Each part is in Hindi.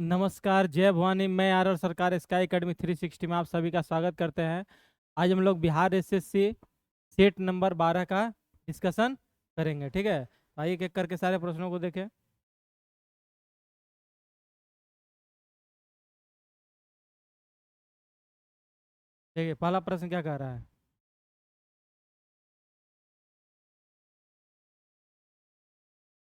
नमस्कार, जय भवानी। मैं आर सरकार स्काई एकेडमी 360 में आप सभी का स्वागत करते हैं। आज हम लोग बिहार एसएससी सेट नंबर 12 का डिस्कशन करेंगे। ठीक है, आइए एक एक करके सारे प्रश्नों को देखें। देखिए, पहला प्रश्न क्या कह रहा है।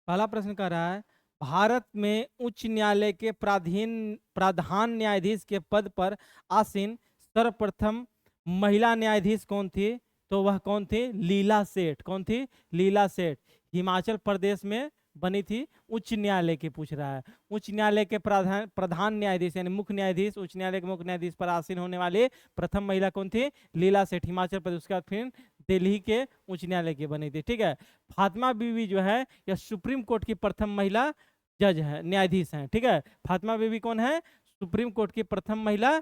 पहला प्रश्न कह रहा है, भारत में उच्च न्यायालय के प्रधान न्यायाधीश के पद पर आसीन सर्वप्रथम महिला न्यायाधीश कौन थी? तो वह कौन थी? लीला सेठ। कौन थी? लीला सेठ। हिमाचल प्रदेश में बनी थी। उच्च न्यायालय की पूछ रहा है। उच्च न्यायालय के प्रधान प्रधान न्यायाधीश यानी मुख्य न्यायाधीश, उच्च न्यायालय के मुख्य न्यायाधीश पर आसीन होने वाली प्रथम महिला कौन थी? लीला सेठ, हिमाचल प्रदेश। उसके बाद फिर दिल्ली के उच्च न्यायालय की बनी थी। ठीक है, फातिमा बीवी जो है यह सुप्रीम कोर्ट की प्रथम महिला जज है, न्यायाधीश हैं। ठीक है, फातिमा बीवी कौन है? सुप्रीम कोर्ट की प्रथम महिला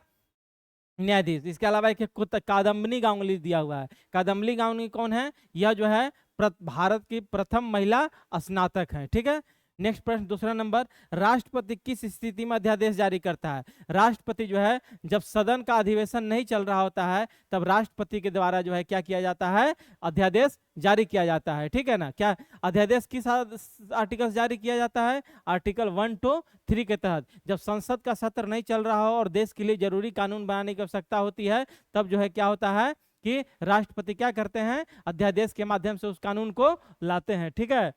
न्यायाधीश। इसके अलावा एक कादम्बिनी गांगुली दिया हुआ है। कादम्बिनी गांगुली कौन है? यह जो है भारत की प्रथम महिला स्नातक है। ठीक है, नेक्स्ट प्रश्न दूसरा नंबर, राष्ट्रपति किस स्थिति में अध्यादेश जारी करता है? राष्ट्रपति जो है जब सदन का अधिवेशन नहीं चल रहा होता है तब राष्ट्रपति के द्वारा जो है क्या किया जाता है? अध्यादेश जारी किया जाता है। ठीक है ना, क्या अध्यादेश किस आर्टिकल जारी किया जाता है? आर्टिकल 1 to 3 के तहत। जब संसद का सत्र नहीं चल रहा हो और देश के लिए जरूरी कानून बनाने की आवश्यकता होती है तब जो है क्या होता है कि राष्ट्रपति क्या करते हैं? अध्यादेश के माध्यम से उस कानून को लाते हैं। ठीक है,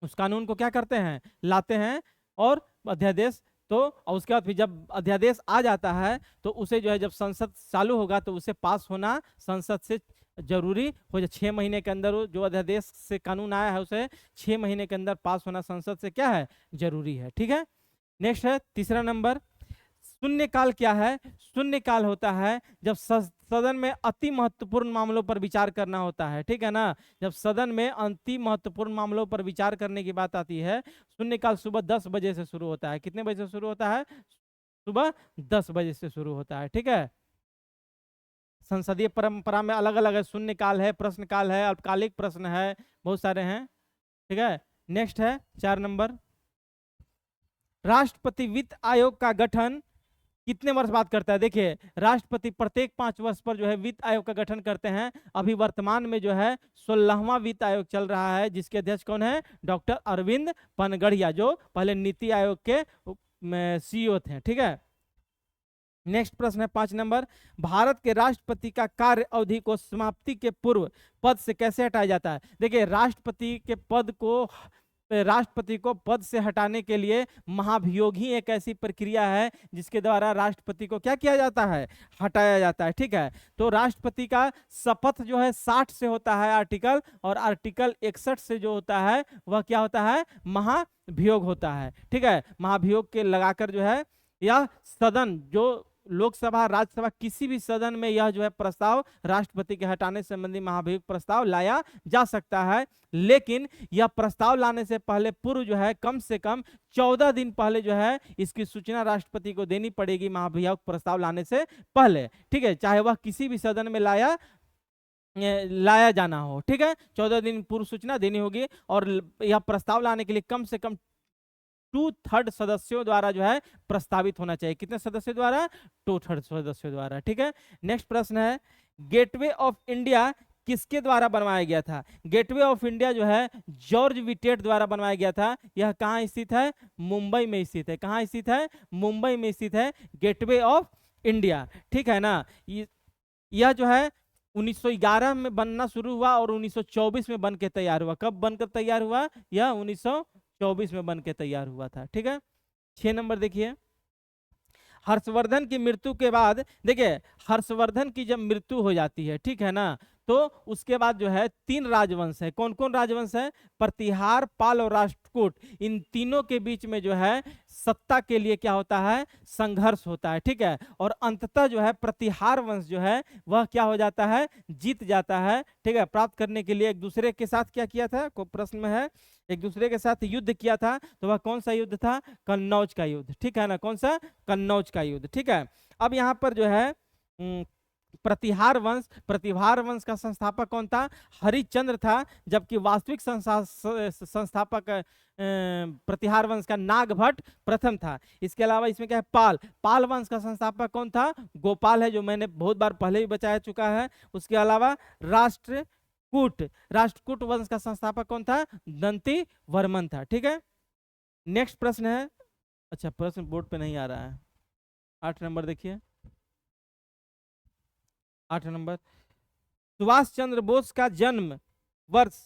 उस कानून को क्या करते हैं? लाते हैं। और अध्यादेश तो और उसके बाद फिर जब अध्यादेश आ जाता है तो उसे जो है जब संसद चालू होगा तो उसे पास होना संसद से जरूरी हो जाए। 6 महीने के अंदर जो अध्यादेश से कानून आया है उसे 6 महीने के अंदर पास होना संसद से क्या है? जरूरी है। ठीक है, नेक्स्ट है तीसरा नंबर, शून्यकाल क्या है? शून्यकाल होता है जब सदन में अति महत्वपूर्ण मामलों पर विचार करना होता है। ठीक है ना, जब सदन में अति महत्वपूर्ण मामलों पर विचार करने की बात आती है, शून्यकाल सुबह 10 बजे से शुरू होता है। कितने बजे से शुरू होता है? सुबह 10 बजे से शुरू होता है। ठीक है, संसदीय परंपरा में अलग अलग है, शून्यकाल है, प्रश्नकाल है, अल्पकालिक प्रश्न है, बहुत सारे हैं। ठीक है, नेक्स्ट है 4 नंबर, राष्ट्रपति वित्त आयोग का गठन कितने वर्ष बाद करता है? देखिए, राष्ट्रपति प्रत्येक 5 वर्ष पर जो है वित्त आयोग का गठन करते हैं। अभी वर्तमान में जो है 16वां वित्त आयोग चल रहा है जिसके अध्यक्ष कौन है? डॉक्टर अरविंद पनगड़िया, जो पहले नीति आयोग के सीईओ थे। ठीक है, नेक्स्ट प्रश्न है 5 नंबर, भारत के राष्ट्रपति का कार्य अवधि को समाप्ति के पूर्व पद से कैसे हटाया जाता है? देखिए, राष्ट्रपति को पद से हटाने के लिए महाभियोग ही एक ऐसी प्रक्रिया है जिसके द्वारा राष्ट्रपति को क्या किया जाता है? हटाया जाता है। ठीक है, तो राष्ट्रपति का शपथ जो है 60 से होता है आर्टिकल, और आर्टिकल 61 से जो होता है वह क्या होता है? महाभियोग होता है। ठीक है, महाभियोग के लगाकर जो है यह सदन, जो लोकसभा राज्यसभा किसी भी सदन में यह जो है प्रस्ताव राष्ट्रपति के हटाने संबंधी महाभियोग प्रस्ताव लाया जा सकता है। लेकिन यह प्रस्ताव लाने से पहले पूर्व जो है कम से कम 14 दिन पहले जो है इसकी सूचना राष्ट्रपति को देनी पड़ेगी महाभियोग प्रस्ताव लाने से पहले। ठीक है, चाहे वह किसी भी सदन में लाया जाना हो। ठीक है, 14 दिन पूर्व सूचना देनी होगी और यह प्रस्ताव लाने के लिए कम से कम 2/3 सदस्यों द्वारा जो है प्रस्तावित होना चाहिए। कितने सदस्यों द्वारा? 2/3 सदस्यों द्वारा। ठीक है, नेक्स्ट प्रश्न है, गेटवे ऑफ इंडिया किसके द्वारा बनवाया गया था? गेटवे ऑफ इंडिया जो है जॉर्ज विटेट द्वारा बनवाया गया था। यह कहाँ स्थित है? मुंबई में स्थित है। कहाँ स्थित है? मुंबई में स्थित है गेटवे ऑफ इंडिया। ठीक है ना, यह जो है 1911 में बनना शुरू हुआ और 1924 में बन के तैयार हुआ। कब बनकर तैयार हुआ? यह 1924 में बन के तैयार हुआ था। ठीक है, 6 नंबर देखिए, हर्षवर्धन की मृत्यु के बाद, देखिए हर्षवर्धन की जब मृत्यु हो जाती है, ठीक है ना, तो उसके बाद जो है 3 राजवंश है। कौन कौन राजवंश है? प्रतिहार, पाल और राष्ट्रकूट। इन तीनों के बीच में जो है सत्ता के लिए क्या होता है? संघर्ष होता है। ठीक है, और अंततः जो है प्रतिहार वंश जो है वह क्या हो जाता है? जीत जाता है। ठीक है, प्राप्त करने के लिए एक दूसरे के साथ क्या किया था? को प्रश्न में है, एक दूसरे के साथ युद्ध किया था। तो वह कौन सा युद्ध था? कन्नौज का युद्ध। ठीक है ना, कौन सा? कन्नौज का युद्ध। ठीक है, अब यहाँ पर जो है प्रतिहार वंश का संस्थापक कौन था? हरिश्चंद्र था। जबकि वास्तविक संस्थापक प्रतिहार वंश का नागभट्ट प्रथम था। इसके अलावा इसमें क्या है? पाल वंश का संस्थापक कौन था? गोपाल है, जो मैंने बहुत बार पहले भी बता चुका है। उसके अलावा राष्ट्रकूट वंश का संस्थापक कौन था? दंती वर्मन था। ठीक है, नेक्स्ट प्रश्न है। अच्छा, प्रश्न बोर्ड पे नहीं आ रहा है। 8 नंबर देखिए, 8 नंबर, सुभाष चंद्र बोस का जन्म वर्ष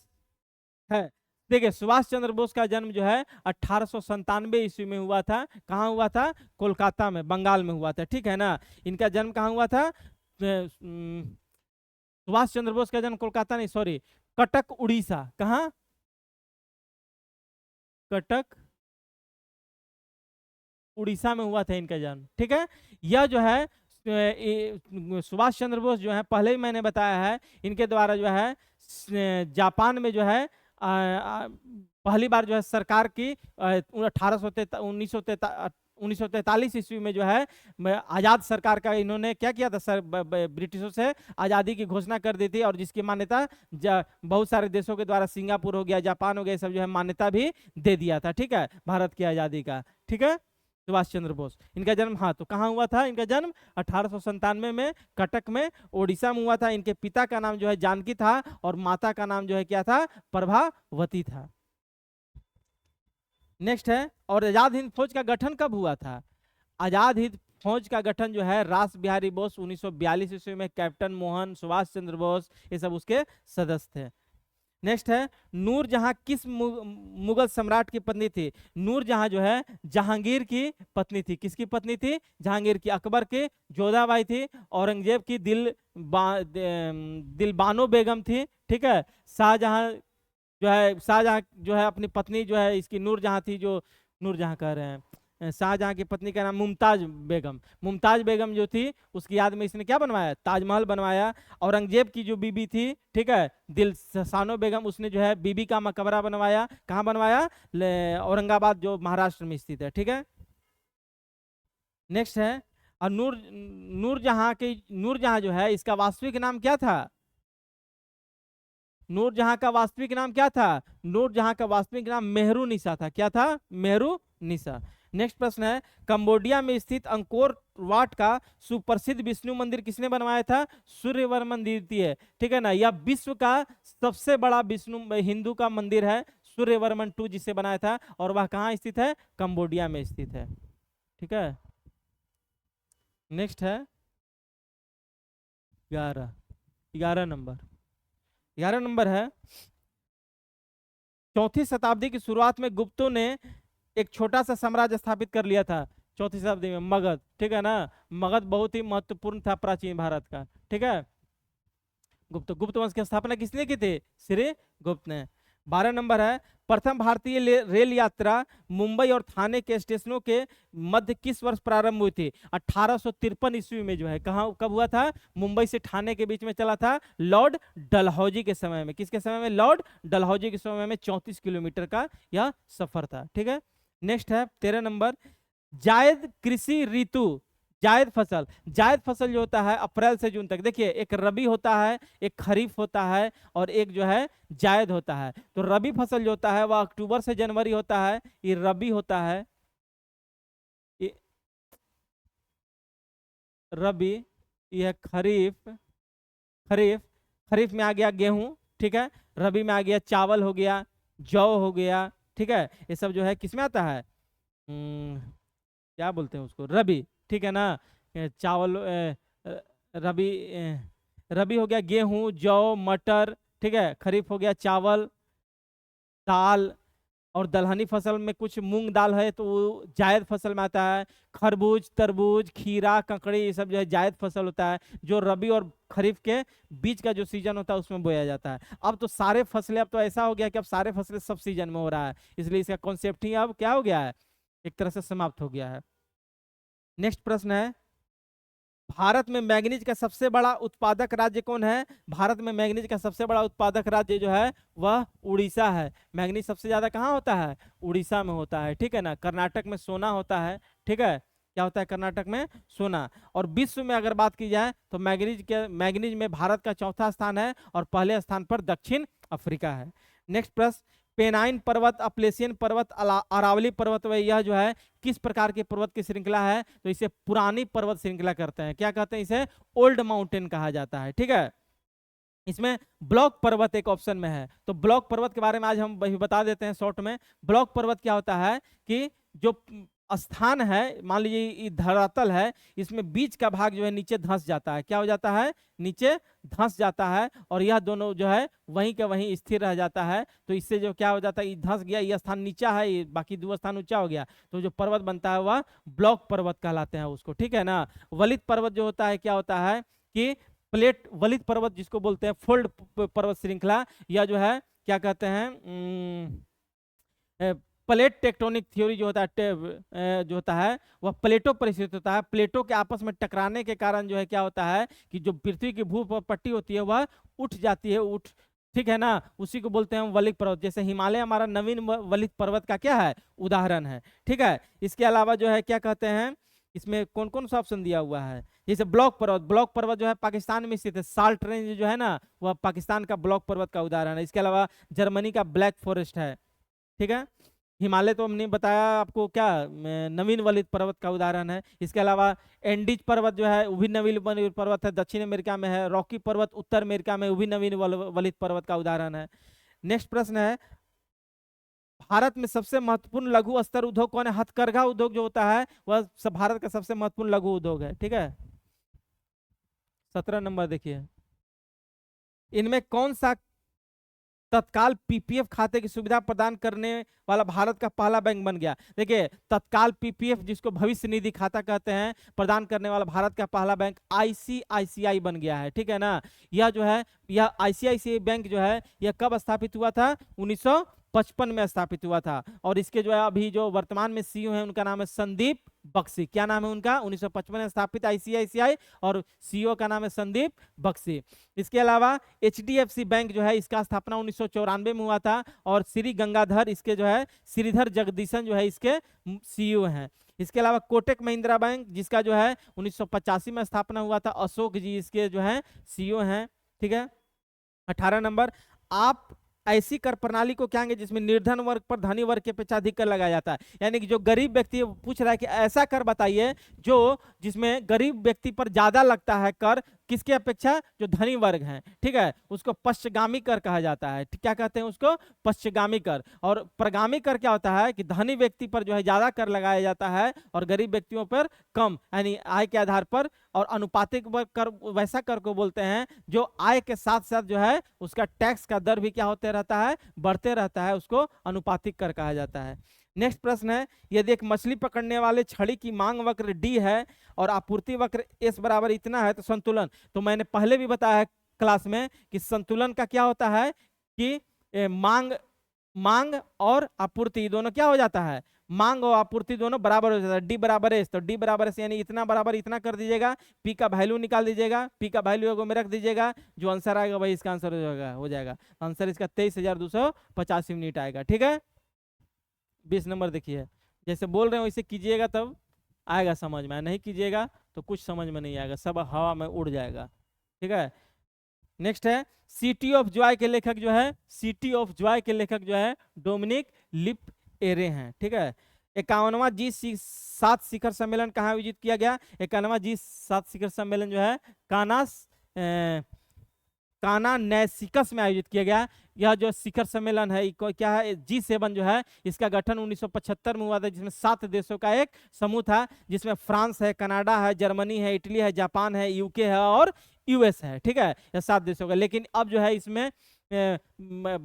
है। देखिए, सुभाष चंद्र बोस का जन्म जो है 1897 ईस्वी में हुआ था। कहाँ हुआ था? कोलकाता में, बंगाल में हुआ था। ठीक है ना। इनका जन्म कहाँ हुआ था? सुभाष चंद्र बोस का जन्म कोलकाता नहीं, सॉरी, कटक उड़ीसा। कहाँ? कटक उड़ीसा में हुआ था इनका जन्म। ठीक है, यह जो है सुभाष चंद्र बोस जो है, पहले ही मैंने बताया है, इनके द्वारा जो है जापान में जो है पहली बार जो है सरकार की 1943 ईस्वी में जो है आजाद सरकार का इन्होंने क्या किया था? ब्रिटिशों से आज़ादी की घोषणा कर दी थी, और जिसकी मान्यता बहुत सारे देशों के द्वारा, सिंगापुर हो गया, जापान हो गया, सब जो है मान्यता भी दे दिया था। ठीक है, भारत की आज़ादी का। ठीक है, सुभाष चंद्र बोस, इनका जन्म, हाँ, तो कहाँ हुआ था इनका जन्म? 1897 में कटक में, ओडिशा में हुआ था। इनके पिता का नाम जो है जानकी था, और माता का नाम जो है क्या था? प्रभावती था। नेक्स्ट है, और आजाद हिंद फौज का गठन कब हुआ था? आजाद हिंद फौज का गठन जो है रास बिहारी बोस 1942 ईस्वी में, कैप्टन मोहन, सुभाष चंद्र बोस, ये सब उसके सदस्य थे। नेक्स्ट है, नूरजहां किस मुगल सम्राट की पत्नी थी? नूरजहां जो है जहांगीर की पत्नी थी। किसकी पत्नी थी? जहांगीर की। अकबर की जोधाबाई थी। औरंगजेब की दिलबानो बेगम थी। ठीक है, शाहजहां जो है अपनी पत्नी जो है इसकी नूरजहां थी, जो नूरजहां कह रहे हैं, शाहजहां की पत्नी का नाम मुमताज बेगम जो थी, उसकी याद में इसने क्या बनवाया? ताजमहल बनवाया। औरंगजेब की जो बीबी थी, ठीक है, दिलशानो बेगम, उसने जो है बीबी का मकबरा बनवाया। कहाँ बनवाया? औरंगाबाद, जो महाराष्ट्र में स्थित है। ठीक है, नेक्स्ट है, और नूरजहां जो है इसका वास्तविक नाम क्या था? नूरजहां का वास्तविक नाम क्या था? नूरजहां का वास्तविक नाम मेहरुनिसा था। क्या था? मेहरुनिसा। नेक्स्ट प्रश्न है, कंबोडिया में स्थित अंकोर वाट का सुप्रसिद्ध विष्णु मंदिर किसने बनवाया था? सूर्यवर्मन द्वितीय। ठीक है ना, यह विश्व का सबसे बड़ा विष्णु हिंदू का मंदिर है, सूर्यवर्मन 2 जिसे बनाया था, और वह कहाँ स्थित है? कंबोडिया में स्थित है। ठीक है, नेक्स्ट है 11 नंबर। 11 नंबर है, 4वीं शताब्दी की शुरुआत में गुप्तों ने एक छोटा सा साम्राज्य स्थापित कर लिया था। 4वीं शताब्दी में मगध। ठीक है ना, मगध बहुत ही महत्वपूर्ण था प्राचीन भारत का। ठीक है, गुप्त वंश की स्थापना किसने की थी? श्री गुप्त ने। 12 नंबर है, प्रथम भारतीय रेल यात्रा मुंबई और थाने के स्टेशनों के मध्य किस वर्ष प्रारंभ हुई थी? 1853 ईस्वी में जो है, कहाँ कब हुआ था? मुंबई से थाने के बीच में चला था, लॉर्ड डलहौजी के समय में। किसके समय में? लॉर्ड डलहौजी के समय में 34 किलोमीटर का यह सफर था। ठीक है, नेक्स्ट है 13 नंबर, जायद कृषि ऋतु, जायद फसल जो होता है अप्रैल से जून तक। देखिए, एक रबी होता है, एक खरीफ होता है, और एक जो है जायद होता है। तो रबी फसल जो होता है वह अक्टूबर से जनवरी होता है, ये रबी होता है। ये रबी, यह खरीफ में आ गया गेहूं। ठीक है, रबी में आ गया चावल हो गया, जौ हो गया। ठीक है, ये सब जो है किसमें आता है? क्या बोलते हैं उसको? रबी। ठीक है ना, चावल रबी रबी हो गया गेहूं, जौ, मटर। ठीक है, खरीफ हो गया चावल, दाल, और दलहनी फसल में कुछ मूंग दाल है तो वो जायद फसल में आता है। खरबूज, तरबूज, खीरा, ककड़ी, ये सब जो है जायद फसल होता है, जो रबी और खरीफ के बीच का जो सीजन होता है उसमें बोया जाता है। अब तो सारे फसलें, अब तो ऐसा हो गया कि अब सारे फसलें सब सीजन में हो रहा है, इसलिए इसका कॉन्सेप्ट ही अब क्या हो गया है? एक तरह से समाप्त हो गया है। नेक्स्ट प्रश्न है, भारत में मैंगनीज का सबसे बड़ा उत्पादक राज्य कौन है? भारत में मैंगनीज का सबसे बड़ा उत्पादक राज्य जो है वह उड़ीसा है। मैंगनीज सबसे ज्यादा कहाँ होता है? उड़ीसा में होता है। ठीक है ना, कर्नाटक में सोना होता है। ठीक है, क्या होता है कर्नाटक में सोना। और विश्व में अगर बात की जाए तो मैग्नीज में भारत का चौथा स्थान है और पहले स्थान पर दक्षिण अफ्रीका है। नेक्स्ट प्रश्न, पेनाइन पर्वत, अपलेशियन पर्वत, अरावली पर्वत, वह यह जो है किस प्रकार की पर्वत की श्रृंखला है? तो इसे पुरानी पर्वत श्रृंखला करते हैं। क्या कहते हैं? इसे ओल्ड माउंटेन कहा जाता है। ठीक है, इसमें ब्लॉक पर्वत एक ऑप्शन में है, तो ब्लॉक पर्वत के बारे में आज हम बता देते हैं शॉर्ट में। ब्लॉक पर्वत क्या होता है कि जो स्थान है, मान लीजिए ये धरातल है, इसमें बीच का भाग जो है नीचे धंस जाता है। क्या हो जाता है? नीचे धंस जाता है, और यह दोनों जो है वहीं के वहीं स्थिर रह जाता है। तो इससे जो क्या हो जाता है, ये धंस गया, ये स्थान नीचा है, ये बाकी दो स्थान ऊंचा हो गया, तो जो पर्वत बनता है वह ब्लॉक पर्वत कहलाते हैं उसको। ठीक है ना। वलित पर्वत जो होता है, क्या होता है कि प्लेट वलित पर्वत जिसको बोलते हैं, फोल्ड पर्वत श्रृंखला, या जो है क्या कहते हैं प्लेट टेक्टोनिक थ्योरी जो होता है जो होता है वह प्लेटों पर स्थित होता है। प्लेटों के आपस में टकराने के कारण जो है क्या होता है कि जो पृथ्वी की भू पट्टी होती है वह उठ जाती है, ठीक है ना, उसी को बोलते हैं वलित पर्वत। जैसे हिमालय हमारा नवीन वलित पर्वत का क्या है? उदाहरण है। ठीक है, इसके अलावा जो है क्या कहते हैं, इसमें कौन कौन सा ऑप्शन दिया हुआ है? जैसे ब्लॉक पर्वत, ब्लॉक पर्वत जो है पाकिस्तान में स्थित है। साल्ट रेंज जो है ना वह पाकिस्तान का ब्लॉक पर्वत का उदाहरण है। इसके अलावा जर्मनी का ब्लैक फॉरेस्ट है। ठीक है, हिमालय तो हमने बताया आपको, क्या नवीन वलित पर्वत का उदाहरण है। इसके अलावा एंडीज पर्वत जो है वो भी नवीन वलित पर्वत है, दक्षिण अमेरिका में है। रॉकी पर्वत उत्तर अमेरिका में, वो भी नवीन वलित पर्वत का उदाहरण है। नेक्स्ट प्रश्न है, भारत में सबसे महत्वपूर्ण लघु अस्तर उद्योग कौन है? हथकरघा उद्योग जो होता है वह सब भारत का सबसे महत्वपूर्ण लघु उद्योग है। ठीक है, 17 नंबर देखिए, इनमें कौन सा तत्काल पीपीएफ खाते की सुविधा प्रदान करने वाला भारत का पहला बैंक बन गया? देखिए, तत्काल पीपीएफ जिसको भविष्य निधि खाता कहते हैं, प्रदान करने वाला भारत का पहला बैंक आईसीआईसीआई बन गया है। ठीक है ना। यह जो है, यह आईसीआईसीआई बैंक जो है यह कब स्थापित हुआ था? 1955 में स्थापित हुआ था। और इसके जो है अभी जो वर्तमान में सीईओ है उनका नाम है संदीप बख्शी। क्या नाम है उनका? 1955 में स्थापित आईसीआईसीआई, और सीईओ का नाम है संदीप बख्शी। इसके अलावा एचडीएफसी बैंक जो है इसका स्थापना 1994 में हुआ था, और श्री गंगाधर इसके जो है श्रीधर जगदीशन जो है इसके सीईओ हैं। इसके अलावा कोटक महिंद्रा बैंक जिसका जो है 1985 में स्थापना हुआ था, अशोक जी इसके जो है सीईओ हैं। ठीक है, 18 नंबर, आप ऐसी कर प्रणाली को कहेंगे जिसमें निर्धन वर्ग पर धनी वर्ग की अपेक्षा अधिक कर लगाया जाता है। यानी कि जो गरीब व्यक्ति है पूछ रहा है कि ऐसा कर बताइए जो जिसमें गरीब व्यक्ति पर ज्यादा लगता है कर, किसके अपेक्षा? जो धनी वर्ग हैं। ठीक है, उसको पश्चगामी कर कहा जाता है। क्या कहते हैं उसको? पश्चगामी कर। और प्रगामी कर क्या होता है कि धनी व्यक्ति पर जो है ज्यादा कर लगाया जाता है और गरीब व्यक्तियों पर कम, यानी आय के आधार पर। और अनुपातिक कर वैसा कर को बोलते हैं जो आय के साथ साथ जो है उसका टैक्स का दर भी क्या होते रहता है? बढ़ते रहता है, उसको अनुपातिक कर कहा जाता है। नेक्स्ट प्रश्न है, यदि एक मछली पकड़ने वाले छड़ी की मांग वक्र डी है और आपूर्ति वक्र एस बराबर इतना है तो संतुलन। तो मैंने पहले भी बताया है क्लास में कि संतुलन का क्या होता है कि मांग और आपूर्ति दोनों क्या हो जाता है? मांग और आपूर्ति दोनों बराबर हो जाता है। डी बराबर एस, तो डी बराबर एस यानी इतना बराबर इतना कर दीजिएगा, पी का वैल्यू निकाल दीजिएगा, पी का वैल्यू में रख दीजिएगा, जो आंसर आएगा वही इसका आंसर हो जाएगा। आंसर इसका 23,285 यूनिट आएगा। ठीक है, 20 नंबर देखिए, जैसे बोल रहे हैं वैसे कीजिएगा तब आएगा समझ में, नहीं कीजिएगा तो कुछ समझ में नहीं आएगा, सब हवा में उड़ जाएगा। ठीक है, नेक्स्ट है, सिटी ऑफ जॉय के लेखक जो है, सिटी ऑफ जॉय के लेखक जो है डोमिनिक लिप एरे हैं। ठीक है, 51वां G7 शिखर सम्मेलन कहाँ आयोजित किया गया? 51वां G7 शिखर सम्मेलन जो है काना नैसिकस में आयोजित किया गया। यह जो शिखर सम्मेलन है क्या है? G7 जो है इसका गठन 1975 में हुआ था, जिसमें 7 देशों का एक समूह था, जिसमें फ्रांस है, कनाडा है, जर्मनी है, इटली है, जापान है, यूके है और यूएस है। ठीक है, यह 7 देशों का। लेकिन अब जो है इसमें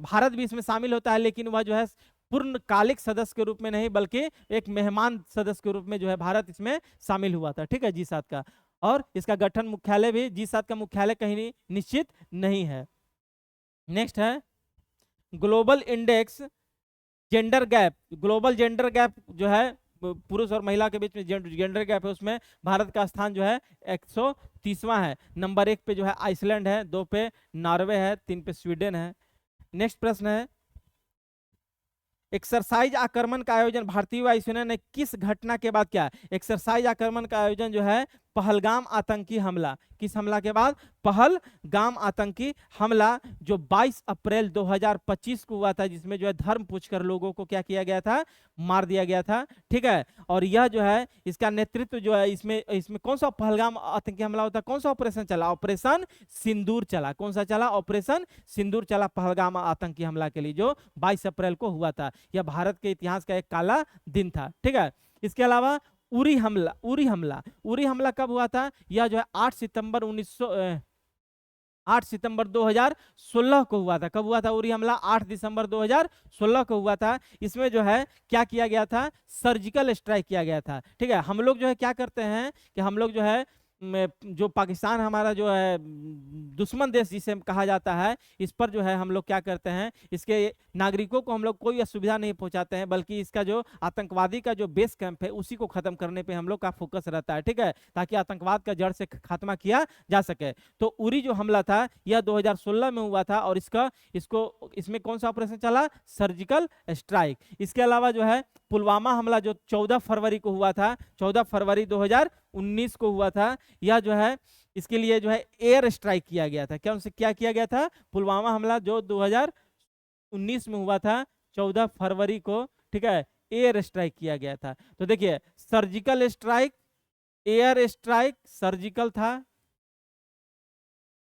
भारत भी इसमें शामिल होता है, लेकिन वह जो है पूर्णकालिक सदस्य के रूप में नहीं बल्कि एक मेहमान सदस्य के रूप में जो है भारत इसमें शामिल हुआ था। ठीक है, G7 का। और इसका गठन मुख्यालय भी, G7 का मुख्यालय कहीं निश्चित नहीं है। नेक्स्ट है global index gender gap. Global gender gap जो है पुरुष और महिला के बीच में जेंडर गैप है, उसमें भारत का स्थान जो है 130वां है। नंबर 1 पे जो है आइसलैंड है, 2 पे नॉर्वे है, 3 पे स्वीडन है। नेक्स्ट प्रश्न है, एक्सरसाइज आक्रमण का आयोजन भारतीय वायुसेना ने किस घटना के बाद किया? एक्सरसाइज आक्रमण का आयोजन जो है पहलगाम आतंकी हमला, किस हमला के बाद? पहलगाम आतंकी हमला जो 22 अप्रैल 2025 को हुआ था, जिसमें जो है धर्म पूछकर लोगों को क्या किया गया था? मार दिया गया था। ठीक है, और यह जो है इसका नेतृत्व जो है इसमें इसमें कौन सा पहलगाम आतंकी हमला होता है, कौन सा ऑपरेशन चला? ऑपरेशन सिंदूर चला। कौन सा चला? ऑपरेशन सिंदूर चला पहलगाम आतंकी हमला के लिए, जो 22 अप्रैल को हुआ था। यह भारत के इतिहास का एक काला दिन था। ठीक है, इसके अलावा उरी हमला, उरी हमला कब हुआ था? यह जो है 8 सितंबर 2016 को हुआ था। कब हुआ था उरी हमला? 8 दिसंबर 2016 को हुआ था। इसमें जो है क्या किया गया था? सर्जिकल स्ट्राइक किया गया था। ठीक है, हम लोग जो है क्या करते हैं कि हम लोग जो है जो पाकिस्तान हमारा जो है दुश्मन देश जिसे कहा जाता है, इस पर जो है हम लोग क्या करते हैं, इसके नागरिकों को हम लोग कोई असुविधा नहीं पहुंचाते हैं, बल्कि इसका जो आतंकवादी का जो बेस कैंप है उसी को खत्म करने पे हम लोग का फोकस रहता है। ठीक है, ताकि आतंकवाद का जड़ से खात्मा किया जा सके। तो उरी जो हमला था यह 2016 में हुआ था, और इसमें कौन सा ऑपरेशन चला? Surgical strike. इसके अलावा जो है पुलवामा हमला जो 14 फरवरी को हुआ था, 14 फरवरी 2019 को हुआ था, यह जो है इसके लिए जो है एयर स्ट्राइक किया गया था। क्या उनसे क्या किया गया था? पुलवामा हमला जो 2019 में हुआ था 14 फरवरी को, ठीक है, एयर स्ट्राइक किया गया था। तो देखिए, surgical strike, air strike, surgical था,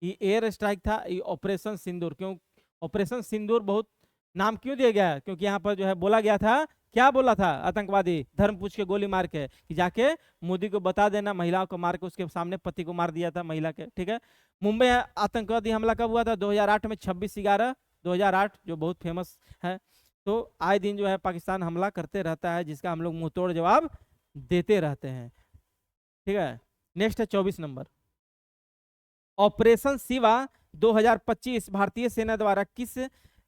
ये एयर स्ट्राइक था, ये ऑपरेशन सिंदूर। क्यों ऑपरेशन सिंदूर बहुत नाम क्यों दिया गया? क्योंकि यहाँ पर जो है बोला गया था, क्या बोला था आतंकवादी? धर्म पूछ के गोली मार के कि जाके मोदी को बता देना, महिलाओं को मार के उसके सामने पति को मार दिया था महिला के। ठीक है, मुंबई आतंकवादी हमला कब हुआ था? 2008 में 26/11/2008, जो बहुत फेमस है। तो आए दिन जो है पाकिस्तान हमला करते रहता है, जिसका हम लोग मुंह तोड़ जवाब देते रहते हैं। ठीक है, नेक्स्ट है 24 नंबर। ऑपरेशन शिवा 2025 भारतीय सेना द्वारा किस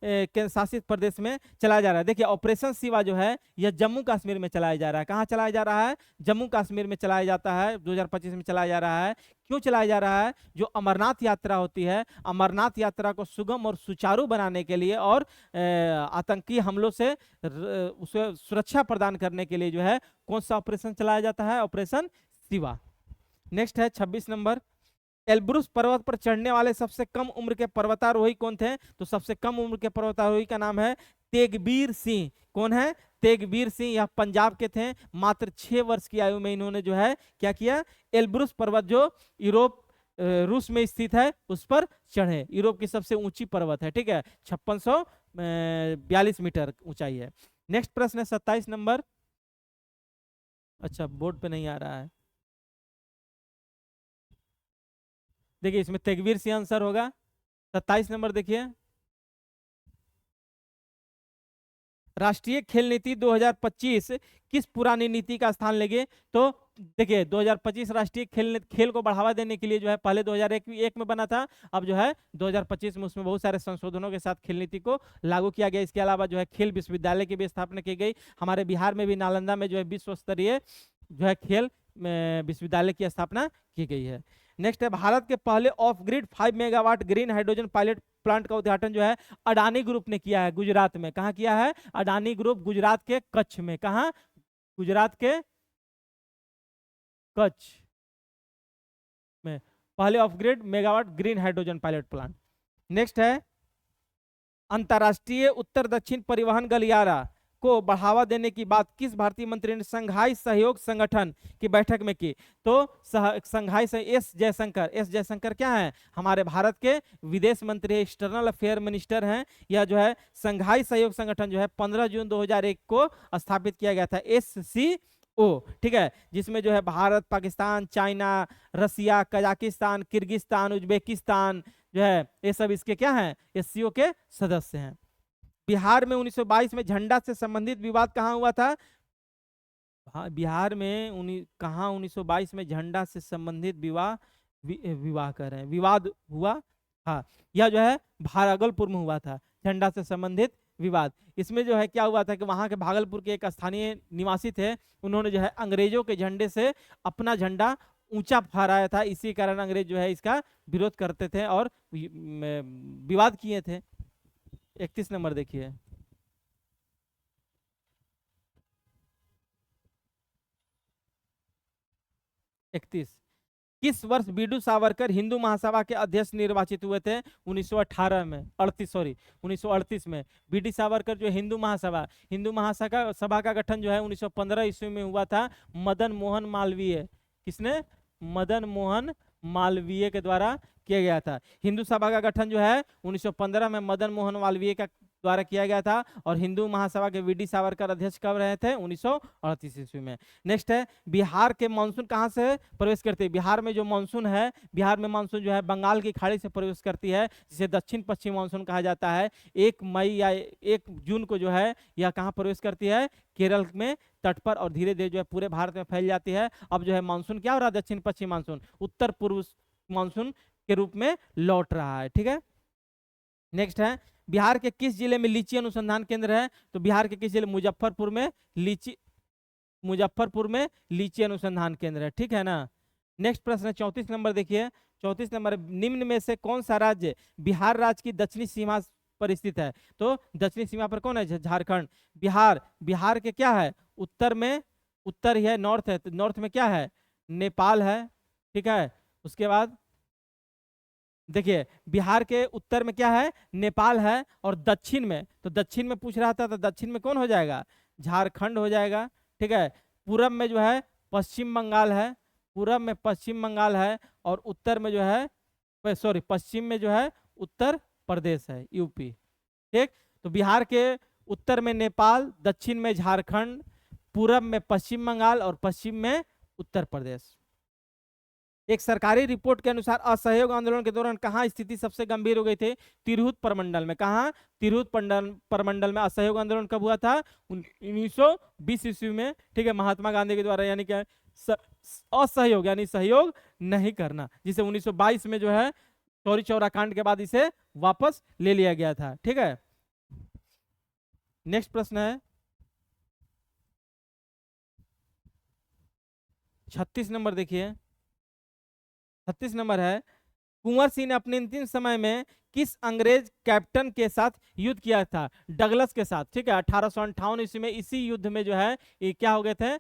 केंद्र शासित प्रदेश में चलाया जा रहा है? देखिए, ऑपरेशन शिवा जो है यह जम्मू कश्मीर में चलाया जा रहा है। कहाँ चलाया जा रहा है? जम्मू कश्मीर में चलाया जाता है, 2025 में चलाया जा रहा है। क्यों चलाया जा रहा है? जो अमरनाथ यात्रा होती है, अमरनाथ यात्रा को सुगम और सुचारू बनाने के लिए और आतंकी हमलों से उसे सुरक्षा प्रदान करने के लिए जो है कौन सा ऑपरेशन चलाया जाता है? ऑपरेशन शिवा। नेक्स्ट है 26 नंबर। एल्ब्रुस पर्वत पर चढ़ने वाले सबसे कम उम्र के पर्वतारोही कौन थे? तो सबसे कम उम्र के पर्वतारोही का नाम है तेगबीर सिंह। कौन है? तेगबीर सिंह। यह पंजाब के थे। मात्र 6 वर्ष की आयु में इन्होंने जो है क्या किया? एल्ब्रुस पर्वत जो यूरोप रूस में स्थित है उस पर चढ़े। यूरोप की सबसे ऊंची पर्वत है। ठीक है, 5642 मीटर ऊंचाई है। नेक्स्ट प्रश्न है 27 नंबर। अच्छा, बोर्ड पे नहीं आ रहा है। देखिए, इसमें तेगबीर सिंह आंसर होगा। 27 नंबर देखिए, राष्ट्रीय खेल नीति 2025 किस पुरानी नीति का स्थान लेंगे? तो देखिए, 2025 राष्ट्रीय खेल को बढ़ावा देने के लिए जो है पहले 2001 में बना था, अब जो है 2025 में उसमें बहुत सारे संशोधनों के साथ खेल नीति को लागू किया गया। इसके अलावा जो है खेल विश्वविद्यालय की भी स्थापना की गई। हमारे बिहार में भी नालंदा में जो है विश्व स्तरीय जो है खेल विश्वविद्यालय की स्थापना की गई है। नेक्स्ट है, भारत के पहले of grid 5 megawatt green hydrogen pilot plant का उद्घाटन जो है अडानी ग्रुप ने किया है गुजरात में। कहाँ किया है? अडानी ग्रुप गुजरात के कच्छ में। कहाँ? गुजरात के कच्छ में पहले of grid megawatt green hydrogen pilot plant. Next है, अंतरराष्ट्रीय उत्तर दक्षिण परिवहन गलियारा को बढ़ावा देने की बात किस भारतीय मंत्री ने संघाई सहयोग संगठन की बैठक में की? तो संघाई से एस जयशंकर क्या है? हमारे भारत के विदेश मंत्री, एक्सटर्नल अफेयर मिनिस्टर हैं। यह जो है संघाई सहयोग संगठन जो है 15 जून 2001 को स्थापित किया गया था, SCO। ठीक है, जिसमें जो है भारत, पाकिस्तान, चाइना, रसिया, कजाकिस्तान, किर्गिस्तान, उज्बेकिस्तान जो है ये सब इसके क्या हैं? SCO के सदस्य हैं। बिहार में 1922 में झंडा से संबंधित विवाद कहाँ हुआ था? हाँ, बिहार में कहाँ 1922 में झंडा से संबंधित विवाह कर रहे हैं, विवाद हुआ। हाँ, यह जो है भागलपुर में हुआ था, झंडा से संबंधित विवाद। इसमें जो है क्या हुआ था कि वहाँ के भागलपुर के एक स्थानीय निवासी थे, उन्होंने जो है अंग्रेजों के झंडे से अपना झंडा ऊंचा फहराया था। इसी कारण अंग्रेज जो है इसका विरोध करते थे और विवाद किए थे। 31 नंबर देखिए, 31। किस वर्ष बीडू सावरकर हिंदू महासभा के अध्यक्ष निर्वाचित हुए थे? 1918 में, 38 सॉरी, 1938 में। बीडी सावरकर जो हिंदू महासभा सभा का गठन जो है 1915 ईस्वी में हुआ था, मदन मोहन मालवीय। किसने? मदन मोहन मालवीय के द्वारा किया गया था। हिंदू सभा का गठन जो है 1915 में मदन मोहन मालवीय का द्वारा किया गया था। और हिंदू महासभा के वीडी सावरकर अध्यक्ष कब रहे थे? 1938 ईस्वी में। नेक्स्ट है, बिहार के मानसून कहाँ से प्रवेश करती है? बिहार में जो मानसून है, बिहार में मानसून जो है बंगाल की खाड़ी से प्रवेश करती है, जिसे दक्षिण पश्चिम मानसून कहा जाता है। 1 मई या 1 जून को जो है यह कहाँ प्रवेश करती है? केरल में तट पर, और धीरे धीरे जो है पूरे भारत में फैल जाती है। अब जो है मानसून क्या हो रहा है? दक्षिण पश्चिम मानसून उत्तर पूर्व मानसून के रूप में लौट रहा है। ठीक है, नेक्स्ट है, बिहार के किस जिले में लीची अनुसंधान केंद्र है? तो बिहार के किस जिले? मुजफ्फरपुर में लीची अनुसंधान केंद्र है। ठीक है ना। नेक्स्ट प्रश्न है 34 नंबर, देखिए 34 नंबर, निम्न में से कौन सा राज्य बिहार राज्य की दक्षिणी सीमा पर स्थित है? तो दक्षिणी सीमा पर कौन है? झारखंड। बिहार के क्या है? उत्तर में, उत्तर ही है, नॉर्थ है, तो नॉर्थ में क्या है? नेपाल है। ठीक है, उसके बाद देखिए बिहार के उत्तर में क्या है? नेपाल है। और दक्षिण में, तो दक्षिण में पूछ रहा था, तो दक्षिण में कौन हो जाएगा? झारखंड हो जाएगा। ठीक है, पूरब में जो है पश्चिम बंगाल है, पूरब में पश्चिम बंगाल है, और उत्तर में जो है, सॉरी, पश्चिम में जो है उत्तर प्रदेश है, यूपी। ठीक, तो बिहार के उत्तर में नेपाल, दक्षिण में झारखंड, पूरब में पश्चिम बंगाल, और पश्चिम में उत्तर प्रदेश। एक सरकारी रिपोर्ट के अनुसार असहयोग आंदोलन के दौरान कहाँ स्थिति सबसे गंभीर हो गई थी? तिरहुत प्रमंडल में। कहाँ? तिरहुत प्रमंडल में असहयोग आंदोलन कब हुआ था? 1920 ईस्वी में। ठीक है, महात्मा गांधी के द्वारा, यानी कि असहयोग यानी सहयोग नहीं करना, जिसे 1922 में जो है चौरी चौरा कांड के बाद इसे वापस ले लिया गया था। ठीक है, नेक्स्ट प्रश्न है 36 नंबर, देखिए 36 नंबर है, कुंवर सिंह ने अपने अंतिम समय में किस अंग्रेज कैप्टन के साथ युद्ध किया था? डगलस के साथ। ठीक है, 1858 ईस्वी में इसी युद्ध में जो है ये क्या हो गए थे?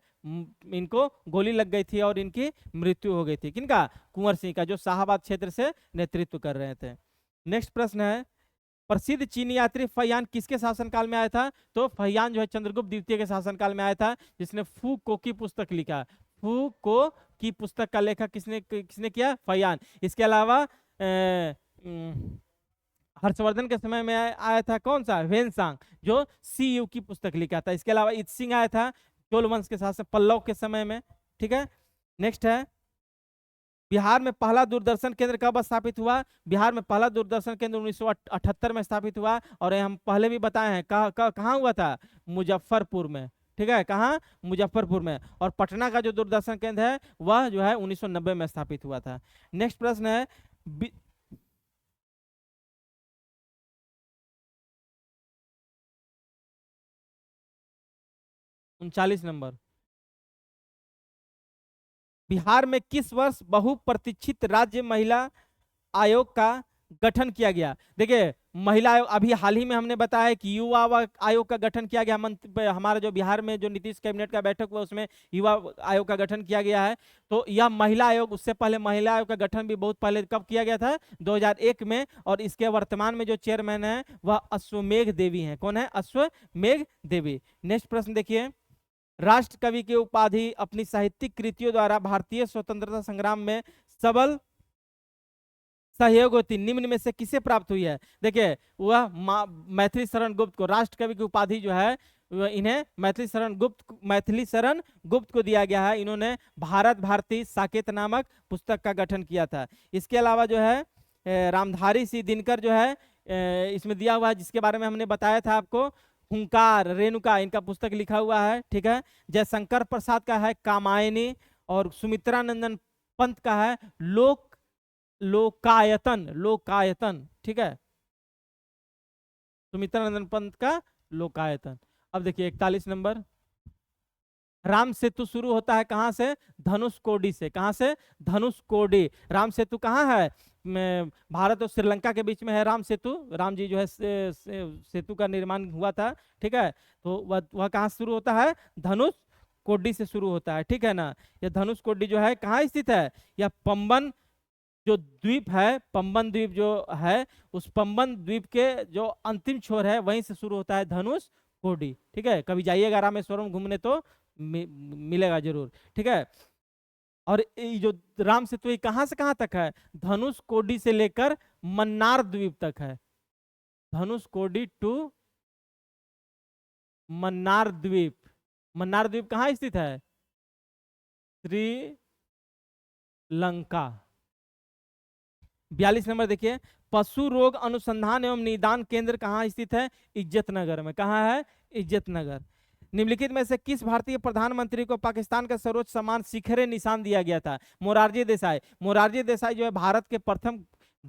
इनको गोली लग गई थी और इनकी मृत्यु हो गई थी। किनका? कुंवर सिंह का, जो शाहाबाद क्षेत्र से नेतृत्व कर रहे थे। नेक्स्ट प्रश्न है, प्रसिद्ध चीनी यात्री फहियान किसके शासनकाल में आया था? तो फहियान जो है चंद्रगुप्त द्वितीय के शासनकाल में आया था, जिसने फू को की पुस्तक लिखा। फू को की पुस्तक का लेखक किसने किसने किया? फहियान। इसके अलावा हर्षवर्धन के समय में आया था कौन सा? वेनसांग, जो सी यू की पुस्तक लिखा था। इसके अलावा इत सिंह आया था चोल वंश के शासक पल्लव के समय में। ठीक है, नेक्स्ट है, बिहार में पहला दूरदर्शन केंद्र कब स्थापित हुआ? बिहार में पहला दूरदर्शन केंद्र 1978 में स्थापित हुआ, और ये हम पहले भी बताए हैं। कहाँ हुआ था? मुजफ्फरपुर में। ठीक है, कहाँ? मुजफ्फरपुर में। और पटना का जो दूरदर्शन केंद्र है वह जो है 1990 में स्थापित हुआ था। नेक्स्ट प्रश्न है 39 नंबर, बिहार में किस वर्ष बहुप्रतीक्षित राज्य महिला आयोग का गठन किया गया? देखिए महिला आयोग, अभी हाल ही में हमने बताया कि युवा आयोग का गठन किया गया। हमारा जो बिहार में जो नीतीश कैबिनेट का बैठक हुआ उसमें युवा आयोग का गठन किया गया है। तो यह महिला आयोग, उससे पहले महिला आयोग का गठन भी बहुत पहले कब किया गया था? 2001 में। और इसके वर्तमान में जो चेयरमैन है वह अश्वमेघ देवी है। कौन है? अश्वमेघ देवी। नेक्स्ट प्रश्न देखिए, राष्ट्र कवि की उपाधि अपनी साहित्यिक कृतियों द्वारा भारतीय स्वतंत्रता संग्राम में सबल सहयोग होती निम्न में से किसे प्राप्त हुई है? देखिए वह मैथिली शरण गुप्त को, राष्ट्र कवि की उपाधि जो है इन्हें मैथिली शरण गुप्त को दिया गया है। इन्होंने भारत भारती साकेत नामक पुस्तक का गठन किया था। इसके अलावा जो है रामधारी सिंह दिनकर जो है इसमें दिया हुआ है, जिसके बारे में हमने बताया था आपको, हुंकार रेणुका, इनका पुस्तक लिखा हुआ है। ठीक है, जयशंकर प्रसाद का है कामायनी, और सुमित्रा नंदन पंत का है लोकायतन। ठीक है, सुमित्रा नंदन पंत का लोकायतन। अब देखिए 41 नंबर, राम सेतु शुरू होता है कहां से? धनुषकोडी से। कहां से? धनुषकोडी। राम सेतु कहाँ है? भारत और श्रीलंका के बीच में है राम सेतु। राम जी जो है सेतु का निर्माण हुआ था। ठीक है, तो वह कहाँ शुरू होता है? धनुषकोडी कोडी से शुरू होता है, ठीक है ना। यह धनुष कोडी जो है कहाँ स्थित है? यह पंबन जो द्वीप है, पंबन द्वीप जो है, उस पंबन द्वीप के जो अंतिम छोर है वहीं से शुरू होता है धनुष कोडी, ठीक है। कभी जाइएगा रामेश्वरम घूमने तो मिलेगा जरूर, ठीक है। और ये जो राम सेतु ये कहाँ से कहाँ तक है? धनुष कोडी से लेकर मन्नार द्वीप तक है। धनुष कोडी टू मन्नार द्वीप। मन्नार द्वीप कहाँ स्थित है? श्रीलंका। 42 नंबर देखिए, पशु रोग अनुसंधान एवं निदान केंद्र कहाँ स्थित है? इज्जतनगर में। कहाँ है? इज्जतनगर। निम्नलिखित में से किस भारतीय प्रधानमंत्री को पाकिस्तान का सर्वोच्च सम्मान शिखरे निशान दिया गया था? मोरारजी देसाई। मोरारजी देसाई जो है भारत के प्रथम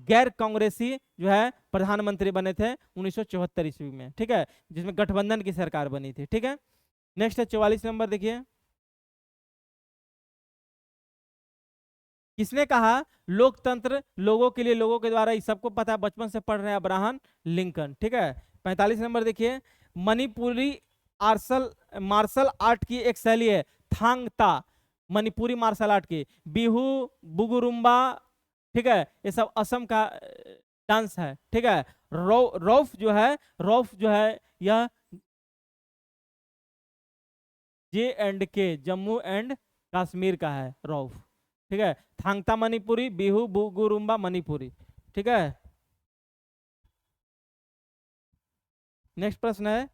गैर कांग्रेसी जो है प्रधानमंत्री बने थे 1974 ईस्वी में, ठीक है, जिसमें गठबंधन की सरकार बनी थी, ठीक है। नेक्स्ट है 44 नंबर देखिए, किसने कहा लोकतंत्र लोगों के लिए, लोगों के द्वारा? इस सबको पता है, बचपन से पढ़ रहे हैं, अब्राहम लिंकन, ठीक है। 45 नंबर देखिए, मणिपुरी मार्शल आर्ट की एक शैली है थांग ता, मणिपुरी मार्शल आर्ट की। बिहू, बुगुरुम्बा, ठीक है, ये सब असम का डांस है, ठीक है। रौफ जो है, रौफ जो है यह J&K, जम्मू एंड कश्मीर का है रौफ, ठीक है। थांगता मणिपुरी, बिहू बुगुरुम्बा मणिपुरी, ठीक है। नेक्स्ट प्रश्न है,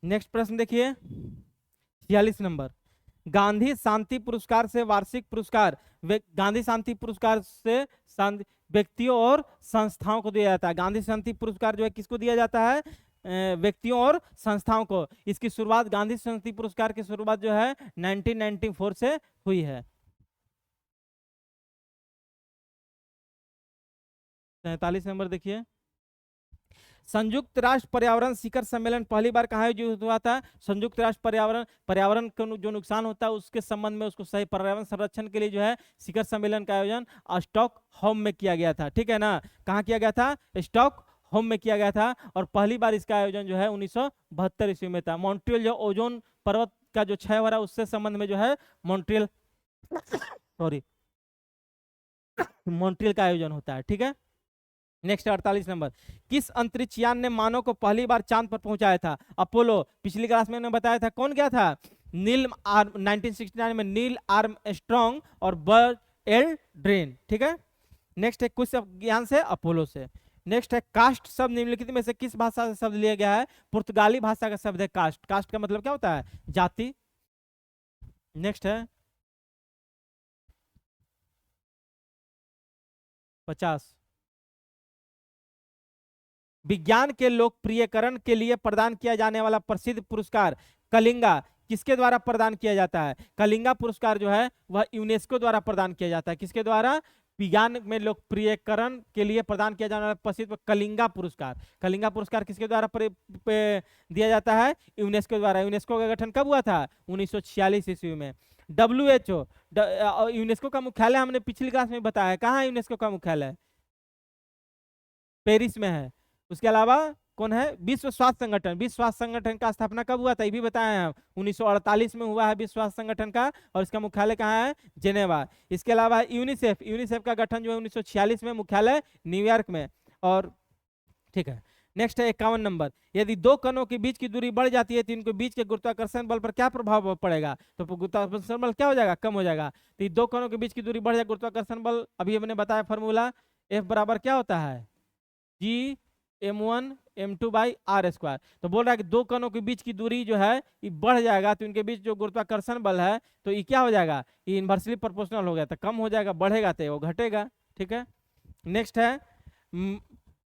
नेक्स्ट प्रश्न देखिए 46 नंबर, गांधी शांति पुरस्कार से वार्षिक पुरस्कार, गांधी शांति पुरस्कार से व्यक्तियों और संस्थाओं को दिया जाता है। गांधी शांति पुरस्कार जो है किसको दिया जाता है? व्यक्तियों और संस्थाओं को। इसकी शुरुआत, गांधी शांति पुरस्कार की शुरुआत जो है 1994 से हुई है। 47 नंबर देखिए, संयुक्त राष्ट्र पर्यावरण शिखर सम्मेलन पहली बार कहाँ आयोजित हुआ था? संयुक्त राष्ट्र पर्यावरण को जो नुकसान होता है उसके संबंध में, उसको सही पर्यावरण संरक्षण के लिए जो है शिखर सम्मेलन का आयोजन स्टॉक होम में किया गया था, ठीक है ना। कहाँ किया गया था? स्टॉक होम में किया गया था। और पहली बार इसका आयोजन जो है 1972 ईस्वी में था। मॉन्ट्रियल जो ओजोन पर्वत का जो क्षय हो रहा है उससे संबंध में जो है मॉन्ट्रियल मॉन्ट्रियल का आयोजन होता है, ठीक है। नेक्स्ट 48 नंबर, किस अंतरिक्षयान ने मानव को पहली बार चांद पर पहुंचाया था? अपोलो। पिछली क्लास में बताया था, कौन गया था? 1969 में नील आर्मस्ट्रॉन्ग और बर्ज एल्ड्रिन, ठीक है। नेक्स्ट है कुछ ज्ञान से अपोलो से। नेक्स्ट है कास्ट शब्द निम्नलिखित में से किस भाषा से शब्द लिया गया है? पुर्तगाली भाषा का शब्द है कास्ट। कास्ट का मतलब क्या होता है? जाति। नेक्स्ट है 50, विज्ञान के लोकप्रियकरण के लिए प्रदान किया जाने वाला प्रसिद्ध पुरस्कार कलिंगा किसके द्वारा प्रदान किया जाता है? कलिंगा पुरस्कार जो है वह यूनेस्को द्वारा प्रदान किया जाता है। किसके द्वारा? विज्ञान में लोकप्रियकरण के लिए प्रदान किया जाने वाला प्रसिद्ध कलिंगा पुरस्कार। कलिंगा पुरस्कार किसके द्वारा दिया जाता है? यूनेस्को द्वारा। यूनेस्को का गठन कब हुआ था? 1946 ईस्वी में। WHO, यूनेस्को का मुख्यालय हमने पिछली क्लास में बताया, कहाँ है यूनेस्को का मुख्यालय? पेरिस में है। उसके अलावा कौन है? विश्व स्वास्थ्य संगठन। विश्व स्वास्थ्य संगठन का स्थापना कब हुआ था? ये भी बताया है, 1948 में हुआ है विश्व स्वास्थ्य संगठन का, और इसका मुख्यालय कहाँ है? जेनेवा। इसके अलावा यूनिसेफ, यूनिसेफ का गठन जो है 1946 में, मुख्यालय न्यूयॉर्क में, और ठीक है। नेक्स्ट है 51 नंबर, यदि दो कणों के बीच की दूरी बढ़ जाती है तो इनके बीच के गुरुत्वाकर्षण बल पर क्या प्रभाव पड़ेगा? तो गुरुत्वाकर्षण बल क्या हो जाएगा? कम हो जाएगा। तो ये दो कणों के बीच की दूरी बढ़ जाए, गुरुत्वाकर्षण बल अभी हमने बताया फॉर्मूला, F बराबर क्या होता है? G m1m2/r²। तो बोल रहा है कि दो कणों के बीच की दूरी जो है ये बढ़ जाएगा तो इनके बीच जो गुरुत्वाकर्षण बल है तो ये क्या हो जाएगा? ये इन्वर्सली प्रोपोर्शनल हो गया, तो कम हो जाएगा, बढ़ेगा तो वो घटेगा, ठीक है। नेक्स्ट है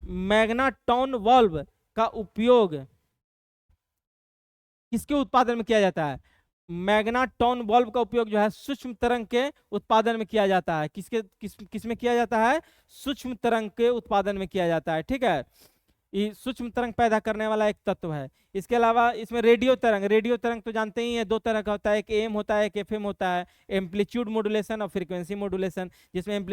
मैग्नाटॉन वाल्व का उपयोग किसके उत्पादन में किया जाता है? मैग्नाट्रॉन बल्ब का उपयोग जो है सूक्ष्म तरंग के उत्पादन में किया जाता है। किस में किया जाता है? सूक्ष्म तरंग के उत्पादन में किया जाता है, ठीक है। ये सूक्ष्म तरंग पैदा करने वाला एक तत्व है। इसके अलावा इसमें रेडियो तरंग तो जानते ही है, दो तरह का होता है, एक एम होता है, एक एफएम होता है। एम्पलीट्यूड मॉड्यूलेशन और फ्रीक्वेंसी मॉड्यूलेशन, जिसमें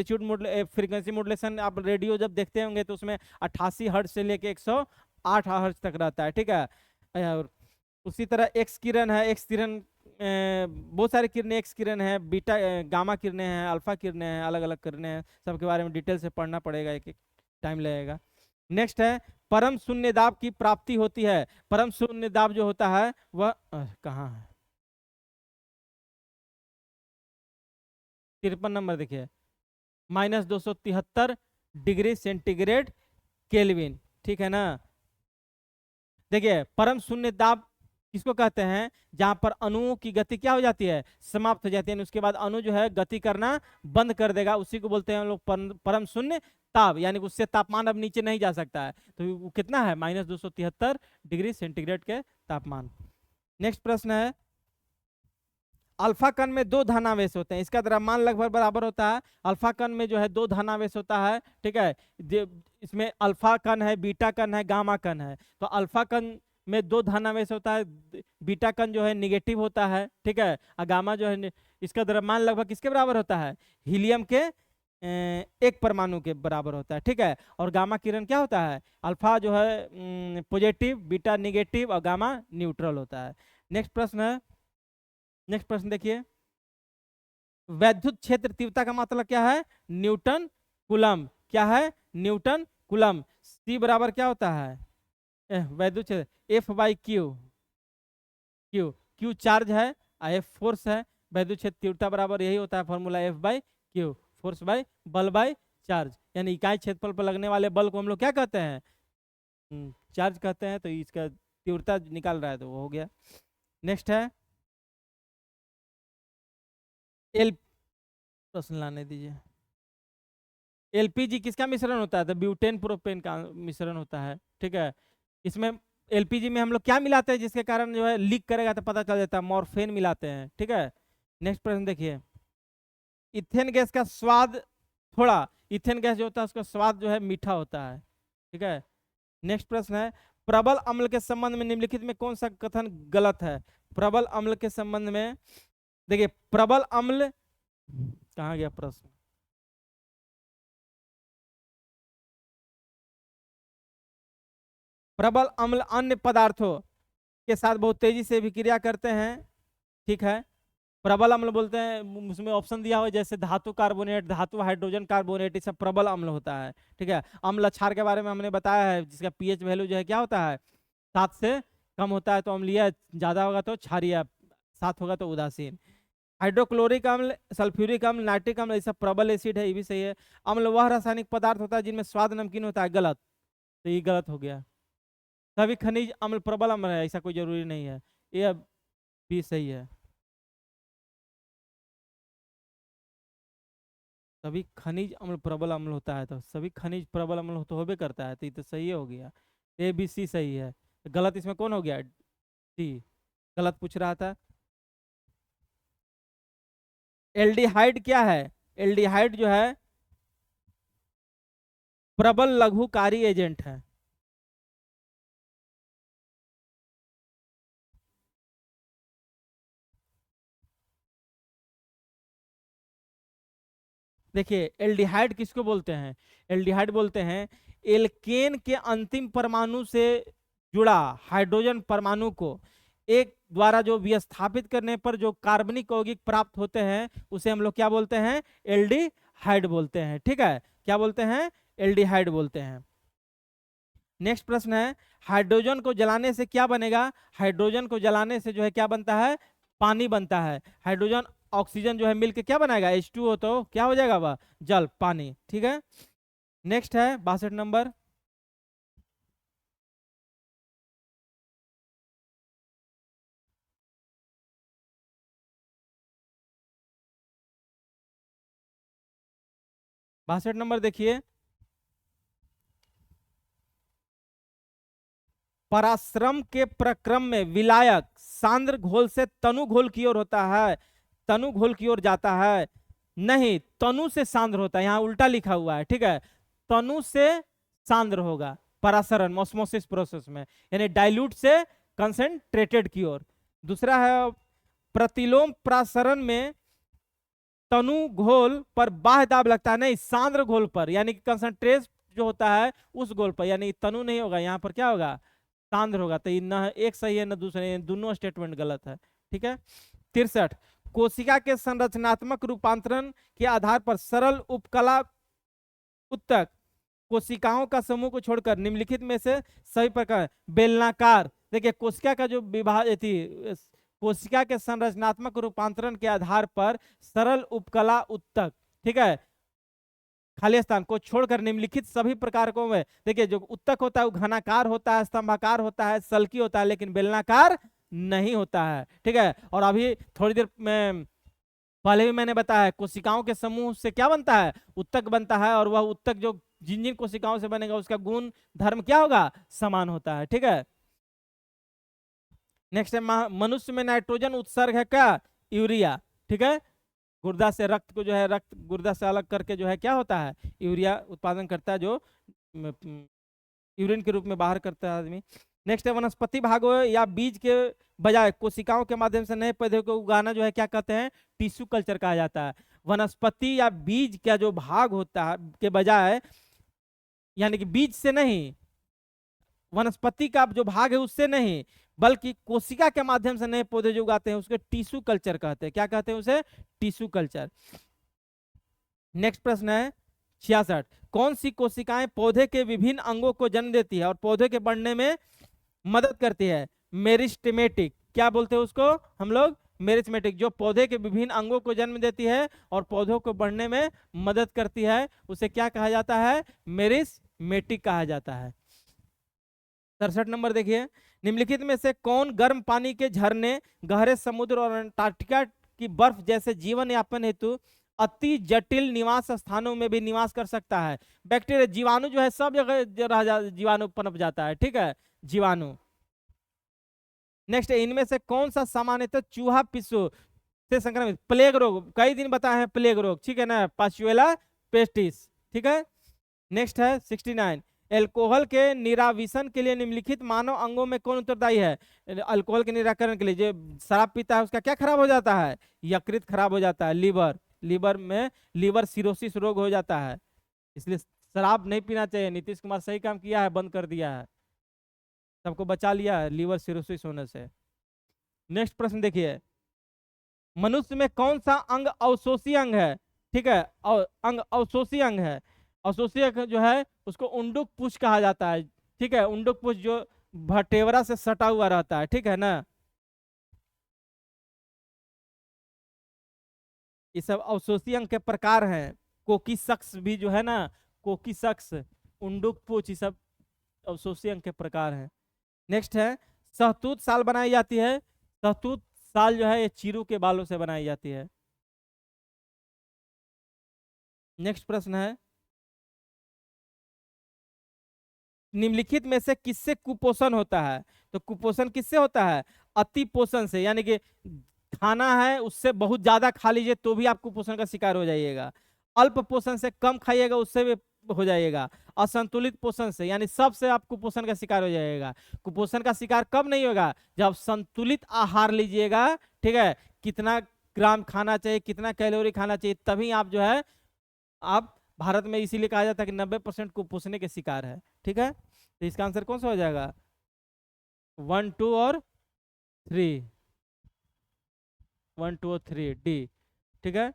फ्रीक्वेंसी मॉड्यूलेशन आप रेडियो जब देखते होंगे तो उसमें 88 हर्ट्ज से लेके 108 हर्ट्ज तक रहता है, ठीक है। और उसी तरह एक्स किरण है, एक्स किरण बहुत सारी किरणें एक्स किरण है, बीटा गामा किरणें हैं, अल्फा किरणें हैं, अलग अलग किरणें हैं, सबके बारे में डिटेल से पढ़ना पड़ेगा, एक एक टाइम लगेगा। नेक्स्ट है परम शून्य दाब की प्राप्ति होती है। परम शून्य दाब जो होता है वह कहाँ है? 53 नंबर देखिए, -273 डिग्री सेंटीग्रेड केल्विन, ठीक है ना। देखिए परम शून्य दाब किसको कहते हैं? जहां पर अणुओं की गति क्या हो जाती है? समाप्त हो जाती है, उसके बाद अणु जो है गति करना बंद कर देगा, उसी को बोलते हैं हम लोग परम शून्य ताप, यानी कि उससे तापमान अब नीचे नहीं जा सकता है। तो वो कितना है? -273 डिग्री सेंटीग्रेड के तापमान। नेक्स्ट प्रश्न है, अल्फा कण में दो धनावेश होते हैं, इसका द्रव्यमान लगभग बराबर होता है। अल्फा कण में जो है दो धनावेश होता है, ठीक है। इसमें अल्फा कण है, बीटा कण है, गामा कण है। तो अल्फा कण में दो धनावेश होता है, बीटा कण जो है निगेटिव होता है, ठीक है। और गामा जो है इसका द्रव्यमान लगभग किसके बराबर होता है? हीलियम के एक परमाणु के बराबर होता है, ठीक है। और गामा किरण क्या होता है? अल्फा जो है पॉजिटिव, बीटा निगेटिव और गामा न्यूट्रल होता है। नेक्स्ट प्रश्न है, नेक्स्ट प्रश्न देखिए, वैद्युत क्षेत्र तीव्रता का मतलब क्या है? Newton coulomb. क्या है? Newton coulomb. सी बराबर क्या होता है? वैद्युत क्षेत्र F/Q। क्यू चार्ज है और F फोर्स है। वैद्युत क्षेत्र तीव्रता बराबर यही होता है फॉर्मूला, F/Q, फोर्स बाय बल बाय चार्ज। यानी इकाई क्षेत्रफल पर लगने वाले बल को हम लोग क्या कहते हैं? चार्ज कहते हैं। तो इसका तीव्रता निकाल रहा है तो वो हो गया। नेक्स्ट है एल, प्रश्न लाने दीजिए। एलपीजी किसका मिश्रण होता है? तो ब्यूटेन प्रोपेन का मिश्रण होता है, ठीक है। इसमें एलपीजी में हम लोग क्या मिलाते हैं जिसके कारण जो है लीक करेगा तो पता चल जाता है? मॉर्फेन मिलाते हैं, ठीक है। नेक्स्ट प्रश्न देखिए, इथेन गैस का स्वाद थोड़ा, इथेन गैस जो होता है उसका स्वाद जो है मीठा होता है, ठीक है। नेक्स्ट प्रश्न है, प्रबल अम्ल के संबंध में निम्नलिखित में कौन सा कथन गलत है? प्रबल अम्ल के संबंध में देखिए, प्रबल अम्ल कहाँ गया प्रश्न? प्रबल अम्ल अन्य पदार्थों के साथ बहुत तेजी से विक्रिया करते हैं, ठीक है। प्रबल अम्ल बोलते हैं, उसमें ऑप्शन दिया हुआ है जैसे धातु कार्बोनेट, धातु हाइड्रोजन कार्बोनेट, ये सब प्रबल अम्ल होता है, ठीक है। अम्ल क्षार के बारे में हमने बताया है, जिसका पीएच वैल्यू जो है क्या होता है? 7 से कम होता है तो अम्लीय, ज्यादा होगा तो क्षारीय, 7 होगा तो उदासीन। हाइड्रोक्लोरिक अम्ल, सल्फ्यूरिक अम्ल, नाइट्रिक अम्ल, ये सब प्रबल एसिड है, ये भी सही है। अम्ल वह रासायनिक पदार्थ होता है जिनमें स्वाद नमकीन होता है, गलत। तो ये गलत हो गया। सभी खनिज अम्ल प्रबल अम्ल है, ऐसा कोई जरूरी नहीं है, ये भी सही है। सभी खनिज अम्ल प्रबल अम्ल होता है, तो सभी खनिज प्रबल अम्ल तो होबे करता है, तो ये तो सही हो गया। ए बी सी सही है। गलत इसमें कौन हो गया? डी, गलत पूछ रहा था। एल्डिहाइड क्या है? एल्डिहाइड जो है प्रबल लघुकारी एजेंट है। देखिए एल्डिहाइड किसको बोलते हैं? एल्डिहाइड बोलते हैं एल्केन के अंतिम परमाणु से जुड़ा हाइड्रोजन परमाणु को एक द्वारा जो विस्थापित करने पर जो कार्बनिक यौगिक प्राप्त होते हैं उसे हम लोग क्या बोलते हैं? एल्डिहाइड बोलते हैं, ठीक है। क्या बोलते हैं? एल्डिहाइड बोलते हैं। नेक्स्ट प्रश्न है, हाइड्रोजन को जलाने से क्या बनेगा? हाइड्रोजन को जलाने से जो है क्या बनता है? पानी बनता है। हाइड्रोजन ऑक्सीजन जो है मिलके क्या बनाएगा? H2O, तो क्या हो जाएगा वह? जल, पानी, ठीक है। नेक्स्ट है 62 नंबर, 62 नंबर देखिए, पराश्रम के प्रक्रम में विलायक सांद्र घोल से तनु घोल की ओर होता है, तनु घोल की ओर जाता है। नहीं, तनु से सांद्र होता है, यहाँ उल्टा लिखा हुआ है, ठीक है। तनु से सांद्र होगा परासरण ऑस्मोसिस प्रोसेस में, यानी डाइल्यूट से कंसेंट्रेटेड की ओर। दूसरा है प्रतिलोम प्रासरण में तनु घोल पर बाह्य दाब लगता है, नहीं सांद्र घोल पर, यानी कि कंसंट्रेट जो होता है उस घोल पर, यानी तनु नहीं होगा, यहाँ पर क्या होगा, सांद्र होगा। तो न एक सही है न दूसरा, दोनों स्टेटमेंट गलत है, ठीक है। 63 कोशिका के संरचनात्मक रूपांतरण के आधार पर सरल उपकला उत्तक कोशिकाओं का समूह को छोड़कर निम्नलिखित में से सभी प्रकार बेलनाकार। देखिए कोशिका का जो विभाग थी, कोशिका के संरचनात्मक रूपांतरण के आधार पर सरल उपकला उत्तक, ठीक है, खाली स्थान को छोड़कर निम्नलिखित सभी प्रकारों में, देखिए जो उत्तक होता है वो घनाकार होता है, स्तंभाकार होता है, सल्की होता है, लेकिन बेलनाकार नहीं होता है, ठीक है। और अभी थोड़ी देर में पहले भी मैंने बताया कोशिकाओं के समूह से क्या बनता है, उत्तक बनता है, और वह उत्तक जो जिन जिन कोशिकाओं से बनेगा उसका गुण धर्म क्या होगा, समान होता है, ठीक है। नेक्स्ट है मनुष्य में नाइट्रोजन उत्सर्ग है क्या, यूरिया, ठीक है। गुर्दा से रक्त को जो है, रक्त गुर्दा से अलग करके जो है क्या होता है, यूरिया उत्पादन करता है, जो यूरिन के रूप में बाहर करता है आदमी। नेक्स्ट है वनस्पति भागों या बीज के बजाय कोशिकाओं के माध्यम से नए पौधे को उगाना जो है क्या कहते हैं, टिश्यू कल्चर कहा जाता है। वनस्पति या बीज का जो भाग होता है के बजाय, यानी कि बीज से नहीं, वनस्पति का जो भाग है उससे नहीं, बल्कि कोशिका के माध्यम से नए पौधे जो उगाते हैं उसके टिश्यू कल्चर कहते हैं। क्या कहते हैं उसे, टिश्यू कल्चर। नेक्स्ट प्रश्न है 66 कौन सी कोशिकाएं पौधे के विभिन्न अंगों को जन्म देती है और पौधे के बढ़ने में मदद करती है, मेरिस्टेमेटिक। क्या बोलते हैं उसको हम लोग, मेरिस्टेमेटिक, जो पौधे के विभिन्न अंगों को जन्म देती है और पौधों को बढ़ने में मदद करती है, उसे क्या कहा जाता है, मेरिस्टेमेटिक कहा जाता है। 67 नंबर देखिए, निम्नलिखित में से कौन गर्म पानी के झरने, गहरे समुद्र और अंटार्कटिका की बर्फ जैसे जीवन यापन हेतु अति जटिल निवास स्थानों में भी निवास कर सकता है। बैक्टीरिया, जीवाणु जो है सब जगह जीवाणु पनप जाता है, ठीक है, जीवाणु। नेक्स्ट, इनमें से कौन सा सामान्यतः चूहा पिस्सू से संक्रमित, प्लेग रोग, कई दिन बताए हैं प्लेग रोग, ठीक है ना, पास्चुएला पेस्टिस, ठीक है। नेक्स्ट है 69 अल्कोहल के निराविशन के लिए निम्नलिखित मानव अंगों में कौन उत्तरदायी है। अल्कोहल के निराकरण के लिए जो शराब पीता है उसका क्या खराब हो जाता है, यकृत खराब हो जाता है, लीवर, लीवर में लीवर सिरोसिस रोग हो जाता है, इसलिए शराब नहीं पीना चाहिए। नीतीश कुमार सही काम किया है, बंद कर दिया है, सबको बचा लिया है लीवर सिरोसिस होने से। नेक्स्ट प्रश्न देखिए, मनुष्य में कौन सा अंग अवशोषी अंग है, ठीक है, अंग अवशोषी अंग है। अवशोषी अंग जो है उसको उंडुक पुष्प कहा जाता है, ठीक है, उंडुक पुष्प जो वर्टेब्रा से सटा हुआ रहता है, ठीक है ना। ये सब अवशोषी अंग के प्रकार हैं। कोकिसक्स भी जो है ना, कोकिसक्स, उंडुक पुष्प, ये सब अवशोषी अंग के प्रकार हैं। नेक्स्ट है सहतूत साल बनाई जाती है। सहतूत साल जो है ये चीरू के बालों से बनाई जाती है। नेक्स्ट प्रश्न है निम्नलिखित में से किससे कुपोषण होता है। तो कुपोषण किससे होता है, अति पोषण से, यानी कि खाना है उससे बहुत ज्यादा खा लीजिए तो भी आप कुपोषण का शिकार हो जाइएगा। अल्प पोषण से कम खाइएगा उससे भी हो जाइएगा। असंतुलित पोषण से, यानी सबसे आप कुपोषण का शिकार हो जाइएगा। कुपोषण का शिकार कब नहीं होगा, जब संतुलित आहार लीजिएगा, ठीक है, कितना ग्राम खाना चाहिए, कितना कैलोरी खाना चाहिए, तभी आप जो है आप भारत में इसीलिए कहा जाता है कि 90% कुपोषण के शिकार है, ठीक है। तो इसका आंसर कौन सा हो जाएगा, 1, 2 और 3, 1, 2 और 3 डी, ठीक है।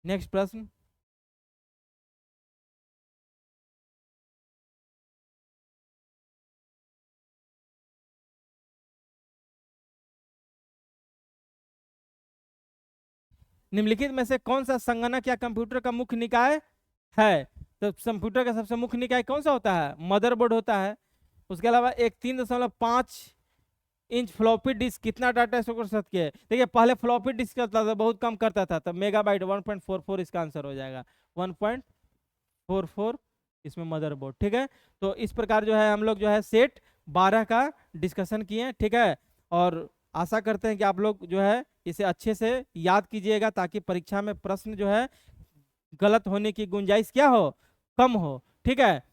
नेक्स्ट प्रश्न, निम्नलिखित में से कौन सा संगणक या कंप्यूटर का मुख्य निकाय है। तो कंप्यूटर का सबसे मुख्य निकाय कौन सा होता है, मदरबोर्ड होता है। उसके अलावा एक 3.5 इंच फ्लॉपी डिस्क कितना डाटा स्टोर कर सकती है। देखिए पहले फ्लॉपी डिस्क करता था, बहुत कम करता था, तब मेगाबाइट 1.44 इसका आंसर हो जाएगा, 1.44 इसमें मदरबोर्ड, ठीक है। तो इस प्रकार जो है हम लोग जो है सेट 12 का डिस्कशन किए, ठीक है। और आशा करते हैं कि आप लोग जो है इसे अच्छे से याद कीजिएगा, ताकि परीक्षा में प्रश्न जो है गलत होने की गुंजाइश क्या हो, कम हो, ठीक है।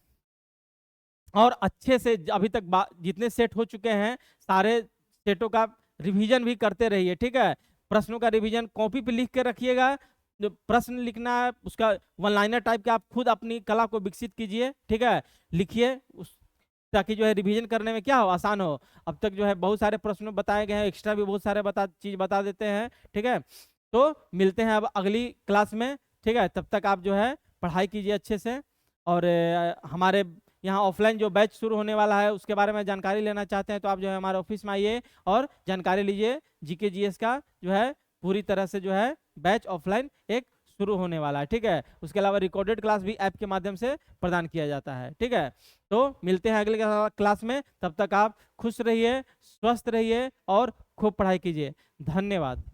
और अच्छे से अभी तक जितने सेट हो चुके हैं सारे सेटों का रिवीजन भी करते रहिए, ठीक है। प्रश्नों का रिवीजन कॉपी पे लिख के रखिएगा, जो प्रश्न लिखना है उसका वन लाइनर टाइप के आप खुद अपनी कला को विकसित कीजिए, ठीक है। लिखिए उस, ताकि जो है रिवीजन करने में क्या हो, आसान हो। अब तक जो है बहुत सारे प्रश्न बताए गए हैं, एक्स्ट्रा भी बहुत सारे चीज बता देते हैं, ठीक है। तो मिलते हैं अब अगली क्लास में, ठीक है। तब तक आप जो है पढ़ाई कीजिए अच्छे से। और हमारे यहाँ ऑफलाइन जो बैच शुरू होने वाला है उसके बारे में जानकारी लेना चाहते हैं तो आप जो है हमारे ऑफिस में आइए और जानकारी लीजिए। जीके जीएस का जो है पूरी तरह से जो है बैच ऑफलाइन एक शुरू होने वाला है, ठीक है। उसके अलावा रिकॉर्डेड क्लास भी ऐप के माध्यम से प्रदान किया जाता है, ठीक है। तो मिलते हैं अगले क्लास में, तब तक आप खुश रहिए, स्वस्थ रहिए और खूब पढ़ाई कीजिए। धन्यवाद।